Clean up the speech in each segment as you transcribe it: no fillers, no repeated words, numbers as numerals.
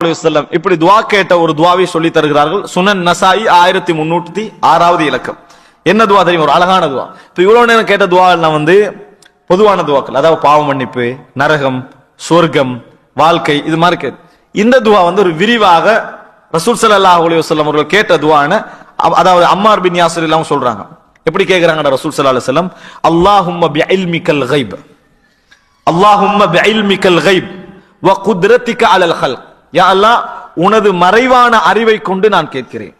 இப்படி துவா கேட்ட ஒரு துவாவை சொல்லி தருகிறார்கள். சுனன் நசாயி 1306வது இலக்கம். என்ன துவா தெரியும்? ஒரு அழகான துவா. இப்ப இவ்வளவு நேரம் கேட்ட துவா எல்லாம் பொதுவான துவாக்கள், அதாவது பாவ மன்னிப்பு, நரகம், சொர்க்கம், வாழ்க்கை, இது மாதிரி கேட்டு. இந்த துவா ஒரு விரிவாக ரசூல் ஸல்லல்லாஹு அலைஹி வஸல்லம் அவர்கள் கேட்ட துவான, அதாவது அம்மார் பின் யாசிர் எல்லாம் சொல்றாங்க. எப்படி கேட்கிறாங்க ரசூல் ஸல்லல்லாஹு அலைஹி வஸல்லம்? அல்லாஹும்ம பிஇல்மிக்கல் கைப், அல்லாஹும்ம பிஇல்மிக்கல் கைப் வ குத்ரத்திக அலல் ஹல்க். யா அல்லாஹ், உனது மறைவான அறிவை கொண்டு நான் கேட்கிறேன்.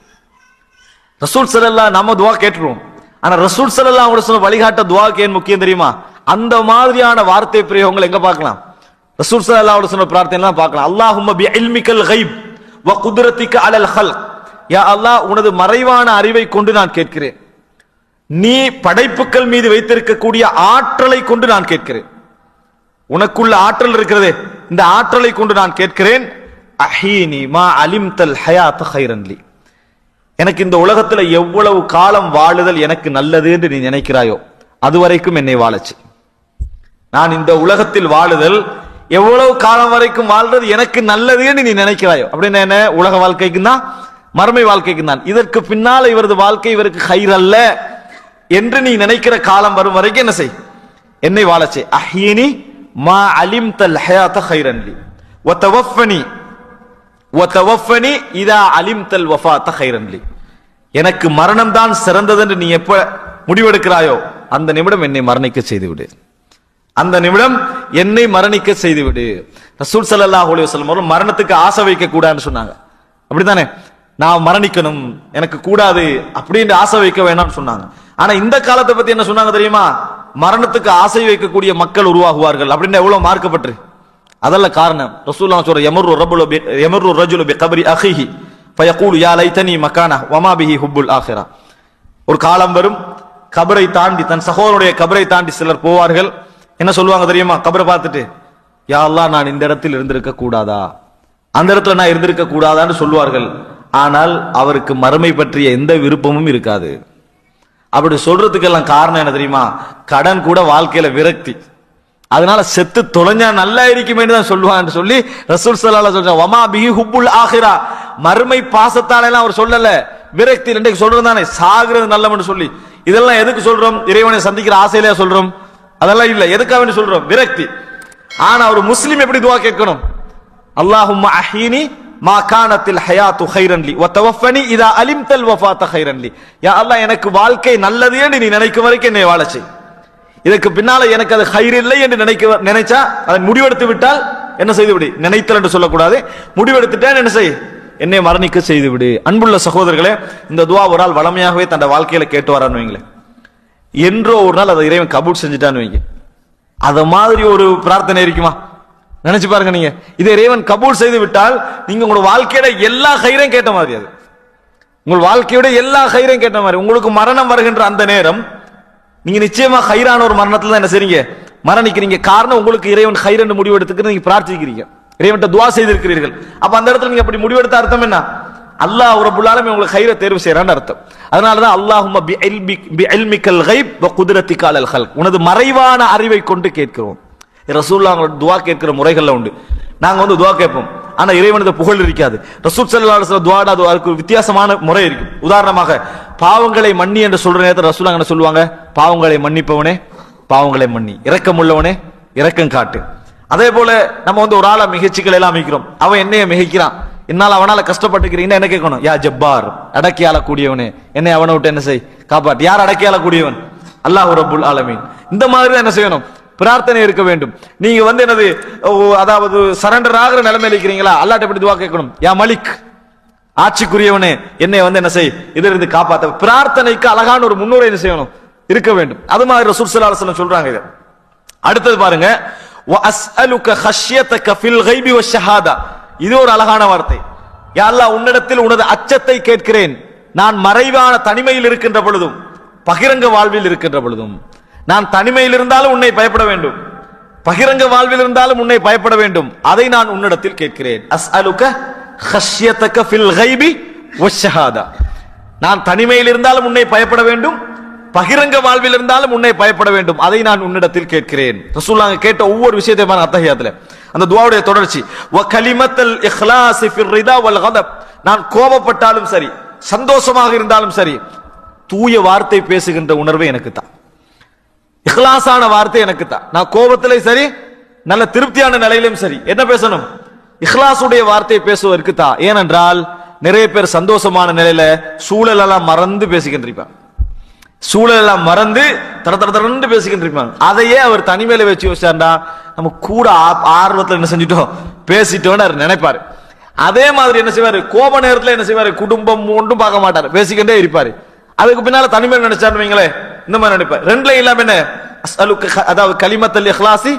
ரசூல் ஸல்லல்லாஹு நம்ம துவா கேட்டுருவோம். ஆனா ரசூல் ஸல்லல்லாஹு அலைஹி வஸல்லம் வழிகாட்ட துவாக்கு ஏன் முக்கியம் தெரியுமா? அந்த மாதிரியான வார்த்தை பிரயோகங்கள் எங்க பார்க்கலாம்? ரசூல் ஸல்லல்லாஹு அலைஹி வஸல்லம் பிரார்த்தனைலாம் பார்க்கலாம். அல்லாஹும்ம பிஇல்மிக்கல் கைப் வ குத்ரத்திக அலல் ஹல்க். யா அல்லாஹ், உனது மறைவான அறிவை கொண்டு நான் கேட்கிறேன். நீ படைப்புக்கள் மீது வைத்திருக்கக்கூடிய ஆற்றலை கொண்டு நான் கேட்கிறேன். உனக்குள்ள ஆற்றல் இருக்கிறதே, இந்த ஆற்றலை கொண்டு நான் கேட்கிறேன். அஹீனி மா அலிம்தல் ஹயாத் கைரன் லி. எனக்கு இந்த உலகத்துல எவ்வளவு காலம் வாழுதல் எனக்கு நல்லது என்று நீ நினைக்கிறாயோ அதுவரைக்கும் என்னை வாழச்சு. நான் இந்த உலகத்தில் வாழுதல் எவ்வளவு காலம் வரைக்கும் வாழ்றது எனக்கு நல்லது என்று நீ நினைக்கிறாயோ, அப்படின்னு என்ன? உலக வாழ்க்கைக்கு தான், மறுமை வாழ்க்கைக்கு தான். இதற்கு பின்னால இவரது வாழ்க்கை இவருக்கு ஹைர் அல்ல என்று நீ நினைக்கிற காலம் வரும் வரைக்கும் என்ன செய்? என்னை வாழச்சே. அஹீனி மா அலிம்தல் ஹயாத் கைரன் லி வ தவஃபனி இதா அலிம்தல் வஃபாத் கைரன் லி. எனக்கு மரணம் தான் சிறந்தது என்று நீ எப்ப முடிவெடுக்கிறாயோ அந்த நிமிடம் என்னை மரணிக்க செய்து விடு. அந்த நிமிடம் என்னை மரணிக்க செய்து விடு. ரசூல் ஸல்லல்லாஹு அலைஹி வஸல்லம் அவர்கள் மரணத்துக்கு ஆசை வைக்க கூடாதுன்னு சொன்னாங்க. அப்படித்தானே? நான் மரணிக்கணும், எனக்கு கூடாது அப்படின்னு ஆசை வைக்க வேணாம்னு சொன்னாங்க. ஆனா இந்த காலத்தை பத்தி என்ன சொன்னாங்க தெரியுமா? மரணத்துக்கு ஆசை வைக்கக்கூடிய மக்கள் உருவாகுவார்கள் அப்படின்னு எவ்வளவு மார்க்கப்பட்டு. அதல்ல காரணம். ரசூலுல்லாஹ் சொல்ற யமர்ரு ரஜுலு பிகப்ரி அஹீஹி ஃபயகூலு யா லைதனி மகானஹு வமா பிஹி ஹுப்புல் ஆখিরা. ஒரு காலம் வரும், கபரை தாண்டி, தன் சகோதரனுடைய கபரை தாண்டி சிலர் போவார்கள். என்ன சொல்லுவாங்க தெரியுமா? கபரை பார்த்துட்டு, யா அல்லாஹ், நான் இந்த இடத்தில் இருந்திருக்க கூடாதா, அந்த இடத்துல நான் இருந்திருக்க கூடாதான்னு சொல்லுவார்கள். ஆனால் அவருக்கு மறுமை பற்றிய எந்த விருப்பமும் இருக்காது. அப்படி சொல்றதுக்கெல்லாம் காரணம் என்ன தெரியுமா? கடன் கூட வாழ்க்கையில விரக்தி. அதனால செத்து தொலைஞ்சா நல்லா இருக்குமே தான் சொல்லுவான்னு சொல்லி ரசூல் ஸல்லல்லாஹு அலைஹி வஸல்லம் வமா பிஹி ஹுப்புல் ஆখিরা, மறுமை பாசத்தால எல்லாம் அவர் சொல்லல, விரக்தி. ரெண்டைக்கு சொல்றது தானே, சாகிறது நல்லவன்னு சொல்லி. இதெல்லாம் எதுக்கு சொல்றோம்? இறைவனை சந்திக்கிற ஆசையிலே சொல்றோம்? அதெல்லாம் இல்ல. எதுக்காக சொல்றோம்? விரக்தி. ஆனா ஒரு முஸ்லிம் எப்படி துவா கேட்கணும்? அல்லாஹும்ம அஹீனி மா கானத்தில் ஹயாத்து கைரன் லி வ தவஃபனி இதா அலிம்தல் வஃபாத் கைரன் லி. யா அல்லாஹ், எனக்கு வாழ்க்கை நல்லது என்று நீ நினைக்கும் வரைக்கும் என்னை வாழச்சை. இதற்கு பின்னால எனக்கு அது ஹைர் இல்லை என்று நினைச்சா, அதை முடிவெடுத்து விட்டால் என்ன செய்து விடு? நினைத்தல் என்று சொல்லக்கூடாது, முடிவெடுத்துட்டேன் என்ன செய்? என்னை மரணிக்க செய்து விடு. அன்புள்ள சகோதரர்களே, இந்த துவா ஒரு ஆள் வளமையாகவே தன் வாழ்க்கையில கேட்டு வரான்னு வைங்களேன். என்றோ ஒரு நாள் அதை இறைவன் கபூல் செஞ்சுட்டான்னு வைங்க, அத மாதிரி ஒரு பிரார்த்தனை இருக்குமா? நினைச்சு பாருங்க. நீங்க இதை இறைவன் கபூல் செய்து விட்டால் நீங்க உங்களோட வாழ்க்கையோட எல்லா ஹைரையும் கேட்ட மாதிரி, அது உங்கள் வாழ்க்கையோட எல்லா ஹைரையும் கேட்ட மாதிரி. உங்களுக்கு மரணம் வருகின்ற அந்த நேரம் நீங்க நிச்சயமா ஹைரான ஒரு மரணத்துல தான் என்ன செய்றீங்க? மரணிக்கிறீங்க. காரணம், உங்களுக்கு இறைவன் ஹைர் என்று முடிவெடுத்துக்கு நீங்க பிரார்த்திக்கிறீங்க, இறைவன்ட்ட துவா செய்திருக்கிறீர்கள். அப்ப அந்த இடத்துல நீங்க அப்படி முடிவெடுத்த அர்த்தம் என்ன? அல்லாஹ் ரப்பல் ஆலமீன் உங்களுக்கு ஹைரை தேர்வு செய்யறான்னு அர்த்தம். அதனாலதான் அல்லாஹும்ம பிஇல்மிக்கல் கைப் வ குத்ரத்திக அலல் ஹல்க், உனது மறைவான அறிவை கொண்டு கேட்கிறோம். ரசூலுல்லாஹ் துவா கேட்கிற முறைகள்ல உண்டு. நாங்க துவா கேட்போம், ஆனா இறைவனது புகழ் இருக்காது. ரசூல் ஸல்லல்லாஹு அலைஹி வஸல்லம் துஆடா அதுக்கு வித்தியாசமான முறை இருக்கு. உதாரணமாக, பாவங்களை மன்னி என்று சொல்ற நேரத்தில் ரசூலுல்லாஹ் என்ன சொல்லுவாங்க? பாவங்களை மன்னிப்பவனே பாவங்களை மன்னி, இரக்கம் உள்ளவனே இரக்கம் காட்டு. அதே போல நம்ம ஒரு ஆளை மிகச்சிகள் எல்லாம் அமைக்கிறோம், அவன் என்னைய மிகைக்கிறான், என்னால் அவனால கஷ்டப்பட்டுக்கிறீங்கன்னா என்ன கேட்கணும்? யா ஜப்பார், அடக்கி ஆளக்கூடியவனே, என்னை அவனை விட்டு என்ன செய்? காப்பாட்டு. யார் அடக்கி ஆளக்கூடியவன்? அல்லாஹ் ரப்புல் ஆலமீன். இந்த மாதிரி என்ன செய்யணும்? பிரார்த்தனை இருக்க வேண்டும். நீங்க என்னது, அதாவது சரண்டர் ஆகிற நிலைமையில இருக்கிறீங்களா? அல்லாஹ்ட்ட எப்படி துவா கேட்கணும்? யா மலிக், ஆட்சிக்குரியவனே, என்னை என்ன செய்? இதிலிருந்து காப்பாத்த. பிரார்த்தனைக்கு அழகான ஒரு முன்னுரை என்ன செய்யணும்? இருக்க வேண்டும். அது மாதிரி ரசூல் ஸல்லல்லாஹு அலைஹி வஸல்லம் சொல்றாங்க. இது அடுத்தது பாருங்க, வ அஸ்அலுக ஹஷ்யதக ஃபில் கைபி வ ஷஹாதா. இது ஒரு அழகான வார்த்தை. யா அல்லாஹ், உன்னிடத்தில் உனது அச்சத்தை கேட்கிறேன். நான் மறைவான தனிமையில் இருக்கின்ற பொழுதும் பகிரங்க வாழ்வில் இருக்கின்ற பொழுதும். நான் தனிமையில் இருந்தாலும் உன்னை பயப்பட வேண்டும், பகிரங்க வாழ்வில் இருந்தாலும் உன்னை பயப்பட வேண்டும். அதை நான் உன்னிடத்தில் கேட்கிறேன். அஸ்அலுக ஹஷ்யதக ஃபில் கைபி வ ஷஹாதா. நான் தனிமையில் இருந்தாலும் உன்னை பயப்பட வேண்டும், பகிரங்க வாழ்வில் இருந்தாலும் உன்னை பயப்பட வேண்டும், அதை நான் உன்னிடத்தில் கேட்கிறேன். ரசூலுல்லாஹ் கேட்ட ஒவ்வொரு விஷயத்தையும் அத்தஹியாத்துல அந்த துஆவுடைய தொடர்ச்சி. வ கலிமத்துல் இக்லாஸ் ஃபிர் ரிதா வல் கதப், நான் கோபப்பட்டாலும் சரி சந்தோஷமாக இருந்தாலும் சரி தூய வார்த்தை பேசுகின்ற உணர்வை எனக்கு தான், இக்லாஸான வார்த்தை எனக்கு தான். நான் கோபத்திலே சரி நல்ல திருப்தியான நிலையிலும் சரி என்ன பேசணும், இக்லாஸுடைய வார்த்தையை பேசுவதற்கு தான். ஏனென்றால் நிறைய பேர் சந்தோஷமான நிலையில சூழலெல்லாம் மறந்து பேசிக்கின்றிருப்பாங்க, சூழலெல்லாம் மறந்து தர தர தரன்னு பேசிக்கின்றிருப்பாங்க. அதையே அவர் தனிமையில வச்சு வச்சாண்டா நம்ம கூட ஆர்வத்தில் என்ன செஞ்சுட்டோம் பேசிட்டோன்னு அவர் நினைப்பாரு. அதே மாதிரி என்ன செய்வாரு, கோப நேரத்தில் என்ன செய்வாரு, குடும்பம் ஒன்றும் பார்க்க மாட்டாரு, பேசிக்கிட்டே இருப்பாரு. அதுக்கு பின்னால தனிமையில் நினைச்சாரு வைங்களே, இந்த மாதிரி நினைப்பாரு. ரெண்டுல இல்லாம என்ன, அதாவது கலிமத்துல் இக்லாஸி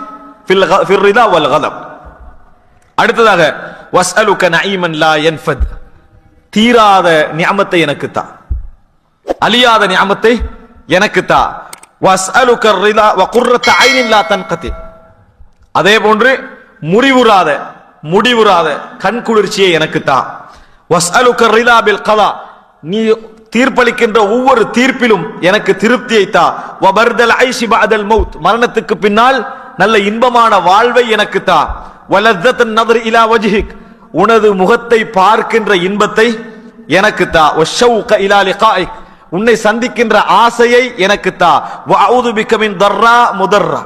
ஃபிர் ரிதா வல் கதப். அடுத்ததாக வஸ்அலுக நஈமன் லா யன்ஃபத், தீராத நிஅமத்தை எனக்கு தா, அழியாத நிஅமத்தை எனக்கு தா. வஸ்அலுக ரிதா வ குர்ரத ஐனின் லா தன்கதி, அதே போன்று முடிவுறாத கண் குளிர்ச்சியை எனக்கு தா. வஸ்அலுக ரிதா பில் கதா, நீ தீர்ப்பளிக்கின்ற ஒவ்வொரு தீர்ப்பிலும் எனக்கு திருப்தியை தா. வ பர்தல் ஐஷி பஅதல் மௌத், மரணத்துக்கு பின்னால் நல்ல இன்பமான வாழ்வை எனக்கு தா. வலத்தன் நதர் இலா வஜ்ஹிக், உனது முகத்தை பார்க்கின்ற இன்பத்தை எனக்கு தா. வஷௌக இலா லிகாயிக், உன்னை சந்திக்கின்ற ஆசையை எனக்கு தா. வஅஊது பிக மின் தர்ரா முதர்ரா,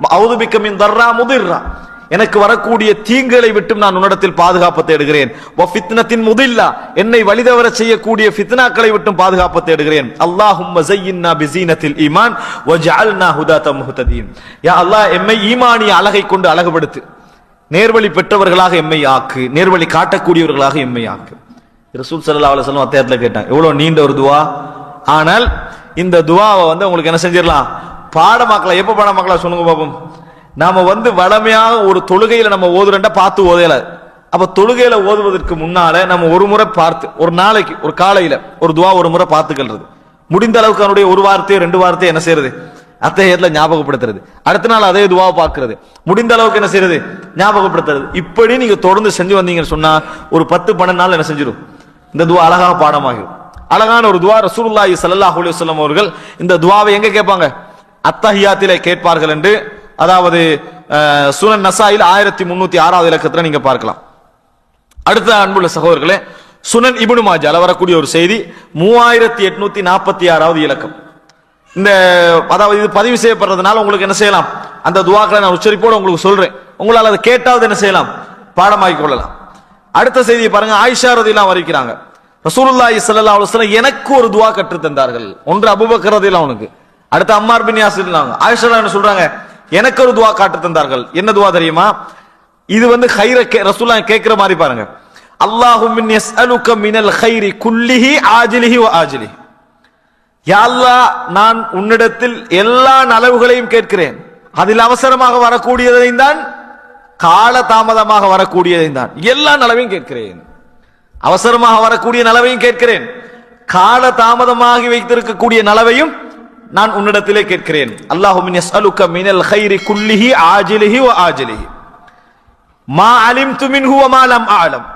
வஅஊது பிக மின் தர்ரா முதிர்ரா, எனக்கு வரக்கூடிய தீங்குகளை விட்டு நான் உன்னிடத்தில் பாதுகாப்பு தேடுகிறேன். வஃபித்னத்தின் முதில்லா, என்னை வழிதவர செய்யக்கூடிய ஃபித்னாக்களை விட்டு பாதுகாப்பு தேடுகிறேன். அல்லாஹும்ம ஸய்யின்னா பிஸீனத்தில் ஈமான் வஜஅல்னா ஹுதாத்தம் முஹ்ததீன், யா அல்லாஹ் எம்மை ஈமானிய அழகை கொண்டு அழகுபடுத்து, நேர்வழி பெற்றவர்களாக எம்மை ஆக்கு, நேர்வழி காட்டக்கூடியவர்களாக எம்மை ஆக்கு. ரசூல் ஸல்லல்லாஹு அலைஹி வஸல்லம் அத்தேயத்துல கேட்டாங்க, எவ்வளவு நீண்ட ஒரு துவா. ஆனால் இந்த துவாவை உங்களுக்கு என்ன செஞ்சிடலாம், பாடமாக்கலாம். எப்ப பாடமாக்கலாம் சொல்லுங்க பாப்போம். நாம வளமையாக ஒரு தொழுகையில நம்ம ஓதுறண்டா பார்த்து ஓதையில, அப்ப தொழுகையில ஓதுவதற்கு முன்னால நம்ம ஒரு முறை பார்த்து, ஒரு நாளைக்கு ஒரு காலையில ஒரு துவா ஒரு முறை பார்த்துக்கிறது, முடிந்த அளவுக்கு அவனுடைய ஒரு வார்த்தையோ 2 வார்த்தையோ என்ன செய்யறது அத்தஹியத்துல ஞாபகப்படுத்துறது, அடுத்த நாள் அதே துவாவை பார்க்கிறது, முடிந்த அளவுக்கு என்ன செய்யறது ஞாபகப்படுத்துறது. இப்படி நீங்க தொடர்ந்து செஞ்சு வந்தீங்கன்னு சொன்னா ஒரு 10-12 நாள் என்ன செஞ்சிடும், இந்த துவா அழகாக பாடமாகிடும். அழகான ஒரு துவா. ரசூலுல்லாஹி ஸல்லல்லாஹு அலைஹி வஸல்லம் அவர்கள் இந்த துவாவை எங்க கேட்பாங்க, அத்தஹியாத்திலே கேட்பார்கள் என்று, அதாவது சுனன் நசாயில் 1306வது இலக்கத்துல நீங்க பார்க்கலாம். அடுத்த அன்புள்ள சகோதரர்களே, சுனன் இப்னு மாஜால வரக்கூடிய ஒரு செய்தி 3846வது இலக்கம். இந்த அதாவது இது பதிவு செய்யப்படுறதுனால உங்களுக்கு என்ன செய்யலாம், அந்த துஆக்களை நான் உச்சரிப்போடு உங்களுக்கு சொல்றேன், உங்களால் அதை கேட்டாவது என்ன செய்யலாம், பாடமாக்கிக் கொள்ளலாம். அடுத்த செய்தியை பாருங்க, ஆயிஷா ரலியல்லாஹு அறிவிக்கிறாங்க, ரசூலுல்லாஹி ஸல்லல்லாஹு அலைஹி வஸல்லம் எனக்கு ஒரு துஆ கற்று தந்தார்கள். ஒன்று அபூபக்கர் ரலியல்லாஹு அன்ஹு, அடுத்து அம்மார் பின் யாசிர் ரலியல்லாஹு. ஆயிஷா என்ன சொல்றாங்க, எனக்கு ஒரு துஆ காட்டு தந்தார்கள். என்ன துஆ தெரியுமா, இது ஹைர ரசூலுல்லாஹ் கேட்கிற மாதிரி பாருங்க. அல்லாஹும்ம யஸ்அலுக மினல் கைரி குல்லிஹி ஆஜிலிஹி வ ஆஜிலிஹி, யா அல்லாஹ் நான் உன்னிடத்தில் எல்லா நலவுகளையும் கேட்கிறேன், அதில் அவசரமாக வரக்கூடியதையும் தான் கால தாமதமாக வரக்கூடியதையும் தான், எல்லா நலவையும் கேட்கிறேன். அவசரமாக வரக்கூடிய நலவையும் கேட்கிறேன், கால தாமதமாகி வைத்திருக்கக்கூடிய நலவையும் நான் உன்னிடத்திலே கேட்கிறேன். அல்லாஹும்ம யஸ்அலுக மினல் கைரி குல்லிஹி ஆஜிலிஹி வ ஆஜிலிஹி மா அலிம்து மின்ஹு வ மா லம் அஅலம்,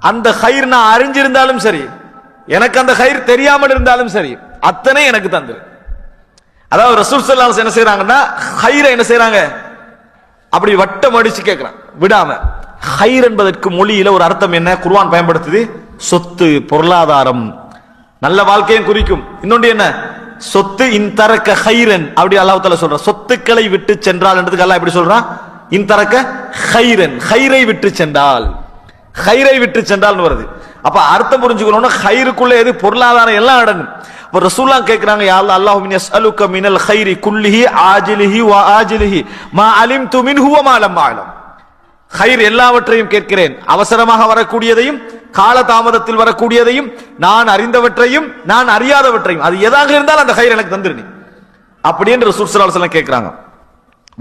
அந்த கைர் நான் அறிஞ்சிருந்தாலும் சரி, எனக்கு அந்த கைர் தெரியாமல் இருந்தாலும் சரி, அத்தனை எனக்கு தந்து. அதாவது ரசூல் ஸல்லல்லாஹு அலைஹி வஸல்லம் என்ன செய்றாங்கன்னா, கைரை என்ன செய்றாங்க, அப்படி வட்டம் அடிச்சு கேட்கிறான் விடாம. கைர் என்பதற்கு மொழியில ஒரு அர்த்தம் என்ன, குர்ஆன் பயன்படுத்துது, சொத்து, பொருளாதாரம், நல்ல வாழ்க்கையும் குறிக்கும். இன்னொன்று என்ன, சொத்து இன்தரக்க கைரன், அப்படி அல்லாஹ் தஆலா சொல்றான். சொத்துக்களை விட்டு சென்றால் என்றதுக்கு அல்லாஹ் எப்படி சொல்றான், இன்தரக்க கைரன், கைரை விட்டு சென்றால், கைரை விட்டு சென்றால் வருது. அப்ப அர்த்தம் புரிஞ்சுக்கணும்னா கைருக்குள்ள எது, பொருளாதாரம் எல்லாம் அடங்கும். அப்ப ரசூலுல்லாஹ் கேக்குறாங்க, யா அல்லாஹ் அல்லாஹும்ம யஸ்அலுக மினல் கைரி குல்லிஹி ஆஜிலிஹி வ ஆஜிலிஹி மா அலிம்து மின்ஹு வ மா லம் அஅலம், கைர் எல்லாவற்றையும் கேட்கிறேன், அவசரமாக வரக்கூடியதையும் கால தாமதத்தில் வரக்கூடியதையும், நான் அறிந்தவற்றையும் நான் அறியாதவற்றையும், அது எதாக இருந்தாலும் அந்த கைர் எனக்கு தந்துரு நீ, அப்படி என்று ரசூல் ஸல்லல்லாஹு அலைஹி வஸல்லம் கேக்குறாங்க.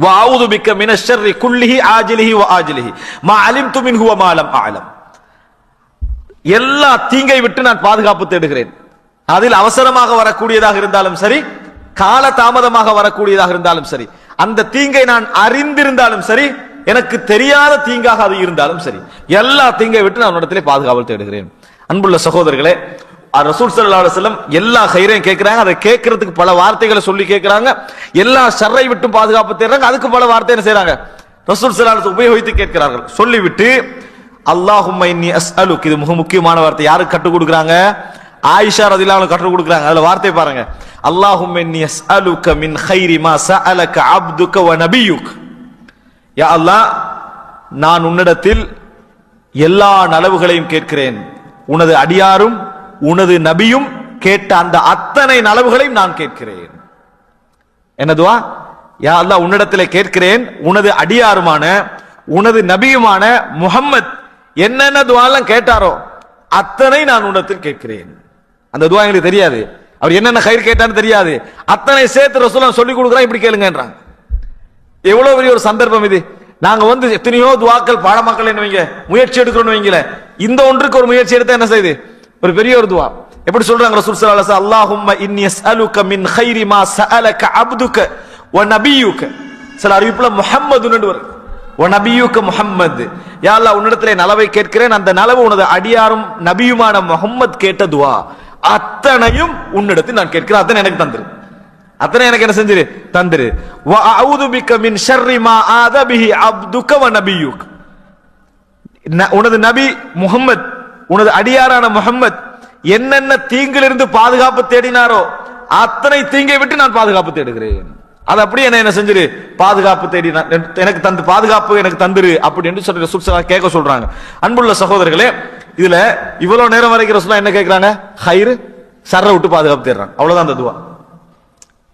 வ அஊது பிக மினஷ் ஷர்ரி குல்லிஹி ஆஜிலிஹி வ ஆஜிலிஹி மா அலிம்து மின்ஹு வ மா லம் அஅலம், எல்லா தீங்கை விட்டு நான் பாதுகாப்பு தேடுகிறேன், அதில் அவசரமாக வரக்கூடியதாக இருந்தாலும் சரி, கால தாமதமாக வரக்கூடியதாக இருந்தாலும் சரி, அந்த தீங்கை நான் அறிந்திருந்தாலும் சரி, எனக்கு தெரியாத தீங்காக அது இருந்தாலும் சரி, எல்லா தீங்கை விட்டு நான் இடத்திலே பாதுகாவல் தேடுகிறேன். அன்புள்ள சகோதரர்களே, ரசூல் ஸல்லல்லாஹு அலைஹி வஸல்லம் எல்லா கைரையும் கேட்கிறாங்க, அதை கேட்கறதுக்கு பல வார்த்தைகளை சொல்லி கேட்கிறாங்க, எல்லா ஷர்ரை விட்டு பாதுகாப்பு தேடுறாங்க, அதுக்கு பல வார்த்தை என்ன செய்றாங்க ரசூல் ஸல்லல்லாஹு அலைஹி வஸல்லம் உபயோகித்து கேட்கிறார்கள். சொல்லிவிட்டு அல்லாஹும்ம இன்னி அஸ்அலுக், இது மிக முக்கியமான வார்த்தை. யாருக்கு கற்றுக் கொடுக்குறாங்க? ஆயிஷா ரலியல்லாஹு அன்ஹா கற்றுக் கொடுக்குறாங்க. அதுல வார்த்தை பாருங்க, அல்லாஹும்ம இன்னி அஸ்அலுக மின் கைரி மா சஅலக அப்துக வ நபியுக். யா அல்லாஹ், நான் உன்னிடத்தில் எல்லா நலவுகளையும் கேட்கிறேன், உனது அடியாரும் உனது நபியும் கேட்ட அந்த அத்தனை நலவுகளையும் நான் கேட்கிறேன். என்ன துஆ? யா அல்லாஹ், உன்னிடத்திலே கேட்கிறேன், உனது அடியாருமான உனது நபியுமான முஹம்மத் என்னென்ன துஆலாம் கேட்டாரோ அத்தனை நான் உன்னிடத்தில் கேட்கிறேன். அந்த துஆ எங்களுக்கு தெரியாது, அவர் என்னென்ன கைர் கேட்டான்னு தெரியாது, அத்தனை சேர்த்து ரசூலுல்லாஹ் சொல்லி கொடுக்குறான், இப்படி கேளுங்கன்றாங்க. எவ்வளவு பெரிய ஒரு சந்தர்ப்பம் இது. நாங்க எத்தனையோ துவாக்கள் பாடமாக்கல் என்ன வைங்க, முயற்சி எடுக்கணும்னு வைங்கள, இந்த ஒன்றுக்கு ஒரு முயற்சி எடுத்தா என்ன செய்யுது, ஒரு பெரிய ஒரு துவா. எப்படி சொல்றாங்க ரசூல் ஸல்லல்லாஹு அலைஹி வஸல்லம், அல்லாஹும்ம இன்னி அஸ்அலுக மின் கைரி மா சஅலக அப்துக வ நபியுக. சில அறிவிப்புல முஹம்மதுன்னு வரும், வ நபியுக முஹம்மது. யா அல்லாஹ், உன்னிடத்திலே நலவை கேட்கிறேன், அந்த நலவு உனது அடியாரும் நபியுமான முஹம்மத் கேட்ட துவா அத்தனையும் உன்னிடத்தில் நான் கேட்கிறேன், அத்தனை எனக்கு தந்துரு, அத்தனை எனக்கு என்ன செஞ்சிரு தந்துரு. வ அஊது பிக மின் ஷர்ரி மா ஆத பிஹி அப்துக வ நபியுக. உனது நபி முஹம்மத், உனது அடியாரான முஹம்மத் என்னென்ன தீங்கிலிருந்து பாதுகாப்பு தேடினாரோ அத்தனை தீங்கை விட்டு நான் பாதுகாப்பு தேடுகிறேன். அது அப்படியே என்ன செஞ்சிரு, பாதுகாப்பு தேடி எனக்கு தந்து, பாதுகாப்பு எனக்கு தந்துரு அப்படி என்று சொல்லி ரசூல் ஸல்லல்லாஹு கேட்க சொல்றாங்க. அன்புள்ள சகோதரர்களே, இதுல இவ்வளவு நேரம் வரைக்கும் ரசூலுல்லாஹ் என்ன கேட்கிறாங்க, ஹைர் ஷர்ரை விட்டு பாதுகாப்பு தேடுறாங்க, அவ்வளவுதான் அந்த துஆ.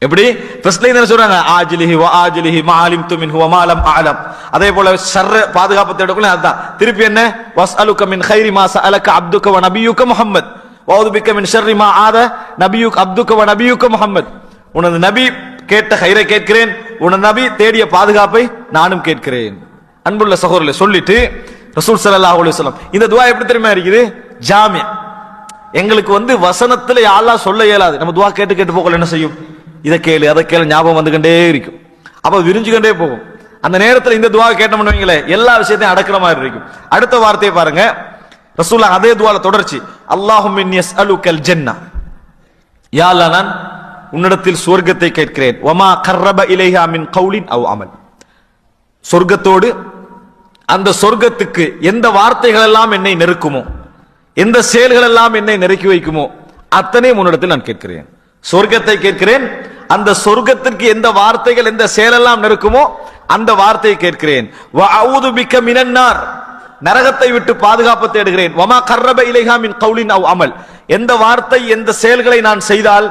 எப்படி ஃபர்ஸ்ட்ல என்ன சொல்றாங்க, ஆஜிலிஹி வ ஆஜிலிஹி மா அலிம்து மின்ஹு வ மா லம் அலம். அதே போல ஷர்ர பாதுகாப்பு தேடக்குள்ள அதான் திருப்பி என்ன, வஸ்அலுக மின் கைரி மா சஅலக அப்துக வ நபியுக முஹம்மத் வ அஊது பிக மின் ஷர்ரி மா ஆத நபியுக அப்துக வ நபியுக முஹம்மத். உனது நபி கேட்ட கைரை கேட்கிறேன், உனது நபி தேடிய பாதுகாப்பை நானும் கேட்கிறேன். அன்புள்ள சகோதரர்களே, சொல்லிட்டு ரசூல் ஸல்லல்லாஹு அலைஹி வஸல்லம் இந்த துஆ எப்படி தெரியுமா இருக்குது, ஜாமியா. எங்களுக்கு வசனத்துல யா அல்லாஹ் சொல்ல இயலாது, நம்ம துஆ கேட்டு கேட்டு போகல என்ன செய்யும், இதை கேளு அதை கேளு ஞாபகம் வந்துகிட்டே இருக்கும், அப்ப விரிஞ்சுக்கிட்டே போகும். அந்த நேரத்தில் இந்த துவா கேட்டோம்னு வைங்களேன், எல்லா விஷயத்தையும் அடக்கிற மாதிரி இருக்கும். அடுத்த வார்த்தையை பாருங்க, ரசூலுல்லாஹ் அதே துவால தொடர்ச்சி, அல்லாஹும்ம இன்னி அஸ்அலுக்கல் ஜன்னah, யா அல்லாஹ், நான் உன்னிடத்தில் சொர்க்கத்தை கேட்கிறேன், வமா கர்ரப இலைஹா மின் கௌலின் அவ் அமல். சொர்க்கத்தோடு அந்த சொர்க்கத்துக்கு எந்த வார்த்தைகள் எல்லாம் என்னை நெருக்குமோ, எந்த செயல்கள் எல்லாம் என்னை நெருக்கி வைக்குமோ அத்தனை உன்னிடத்தில் நான் கேட்கிறேன். சொர்க்கத்தை கேட்கிறேன், அந்த சொர்க்கத்திற்கு எந்த வார்த்தைகள் எந்த செயலெல்லாம் நெருக்குமோ அந்த வார்த்தையை கேட்கிறேன். வ அஊது பிக மினன் நார், நரகத்தை விட்டு பாதுகாப்பு தேடுகிறேன். வமா கர்ரப இலைஹா மின் கௌலின் அவ் அமல், எந்த வார்த்தை எந்த செயல்களை நான் செய்தால்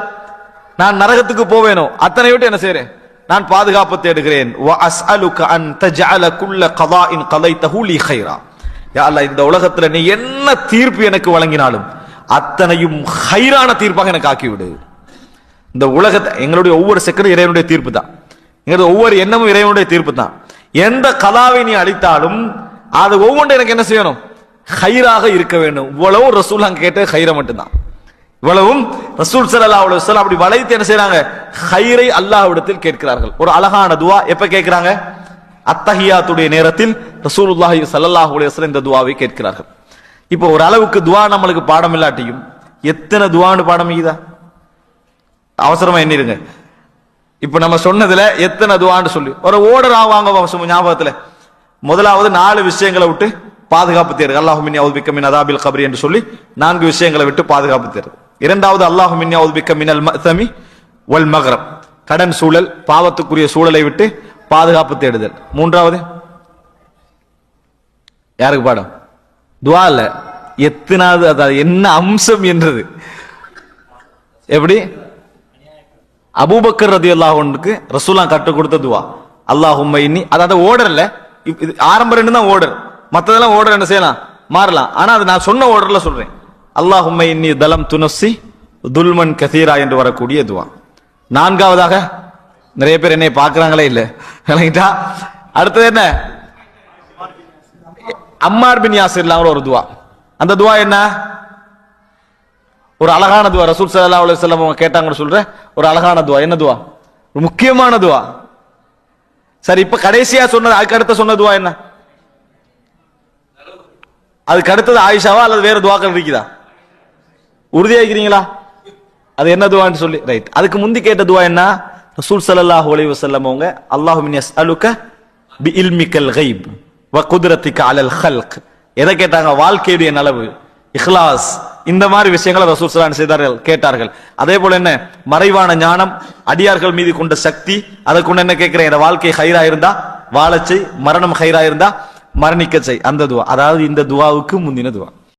நான் நரகத்துக்கு போவேனோ அத்தனை விட்டு என்ன செய்றேன், நான் பாதுகாப்பு தேடுகிறேன். வ அஸ்அலுக அன் தஜஅல குல்ல கதாஇன் கதைதஹு லி கைரா, யா அல்லாஹ், இந்த உலகத்துல நீ என்ன தீர்ப்பு எனக்கு வழங்கினாலும் அத்தனையும் கைரான தீர்ப்பாக எனக்கு ஆக்கிவிடு. இந்த உலகத்தை எங்களுடைய ஒவ்வொரு செகண்டும் இறைவனுடைய தீர்ப்பு தான், எங்களுடைய ஒவ்வொரு எண்ணமும் இறைவனுடைய தீர்ப்பு தான். எந்த கலாவை நீ அளித்தாலும் அது ஒவ்வொன்றும் எனக்கு என்ன செய்யணும், ஹைராக இருக்க வேண்டும். இவ்வளவும் ரசூல் அங்க கேட்ட ஹைரை மட்டும்தான், இவ்வளவும் ரசூல் ஸல்லல்லாஹு அலைஹி வஸல்லம் அப்படி வளைத்து என்ன செய்றாங்க, ஹைரை அல்லாஹ்விடத்தில் கேட்கிறார்கள். ஒரு அழகான துஆ எப்ப கேட்கிறாங்க, அத்தஹியாத்துடைய நேரத்தில் ரசூலுல்லாஹி ஸல்லல்லாஹு அலைஹி வஸல்லம் இந்த துஆவை கேட்கிறார்கள். இப்போ ஒரு அளவுக்கு துஆ நம்மளுக்கு பாடம் இல்லாட்டியும் எத்தனை துஆன்னு பாடம் இருக்குதா, அவசரமா எண்ணிருங்க. இப்ப நம்ம சொன்னதுல எத்தனை துஆன்னு சொல்லி ஒரு ஓர்டர் ஆவாங்க ஞாபகத்துல. முதலாவது 4 விஷயங்களை விட்டு பாதுகாப்பு தேடு, அல்லாஹும்ம இன்னி அஊது பிக மின் அஸாபில் கப்ர் என்று சொல்லி 4 விஷயங்களை விட்டு பாதுகாப்பு தேடு. இரண்டாவது அல்லாஹும்ம இன்னி அஊது பிக மினல் மஅஸமி வல் மக்ரப், கடன் சூழல் பாவத்துக்குரிய சூழலை விட்டு பாதுகாப்பு தேடுதல். மூன்றாவது யாருக்கு பாடம், துஆ இல்ல, எத்தனாவது அதாவது என்ன அம்சம் என்றது. எப்படி அபூபக்கர் ரலியல்லாஹு அன்ஹுக்கு ரசூலுல்லாஹ் கற்றுக் கொடுத்த துஆ அல்லாஹும்ம இன்னி, அதாவது ஓர்டர் இல்ல, ஆரம்ப 2 தான் ஓர்டர், மத்ததெல்லாம் ஓர்டர் என்ன செய்யலாம் மாறலாம், ஆனா அது நான் சொன்ன ஓர்டர்ல சொல்றேன். அல்லாஹும்ம இன்னி தலம்து நஃப்ஸி துல்மன் கஸீரா என்று வரக்கூடிய துஆ. நான்காவதாக நிறைய பேர் என்னை பார்க்கறாங்களே இல்ல விளங்கிட்டா, அடுத்தது என்ன, அம்மார் பின் யாசிர்ல ஒரு துஆ. அந்த துஆ என்ன, ஒரு அழகான துஆ, ரசூல் ஸல்லல்லாஹு அலைஹி வஸல்லம் அவங்க கேட்டாங்கன்னு சொல்ற ஒரு அழகான துஆ. என்ன துஆ, ஒரு முக்கியமான துஆ. சரி, இப்ப கடைசியா சொன்னது, அதுக்கு அடுத்த சொன்ன துஆ என்ன, அதுக்கு அடுத்தது ஆயிஷாவா அல்லது வேற துஆக்கள் இருக்குதா? உறுதியாகிறீங்களா? அது என்ன துவான்னு சொல்லி ரைட். அதுக்கு முந்தி கேட்ட துவா என்ன? ரசூல் ஸல்லல்லாஹு அலைஹி வஸல்லம் அவங்க அல்லாஹும்ம இன்னி அஸ்அலுக பி இல்மிக்கல் கைப் வ குத்ரத்திக அலல் ஹல்க். எதை கேட்டாங்க? வாழ்க்கையுடைய நலவு, இஹ்லாஸ், இந்த மாதிரி விஷயங்களை ரசூல் ஸல்லல்லாஹு அலைஹி வஸல்லம் கேட்டார்கள். அதே போல என்ன மறைவான ஞானம், அடியார்கள் மீது கொண்ட சக்தி, அதை கொண்டு என்ன கேட்கிறேன்? என் வாழ்க்கை ஹைரா இருந்தா வாழச்சை, மரணம் ஹைரா இருந்தா மரணிக்க செய். அந்த துவா, அதாவது இந்த துவாவுக்கு முந்தின துவா.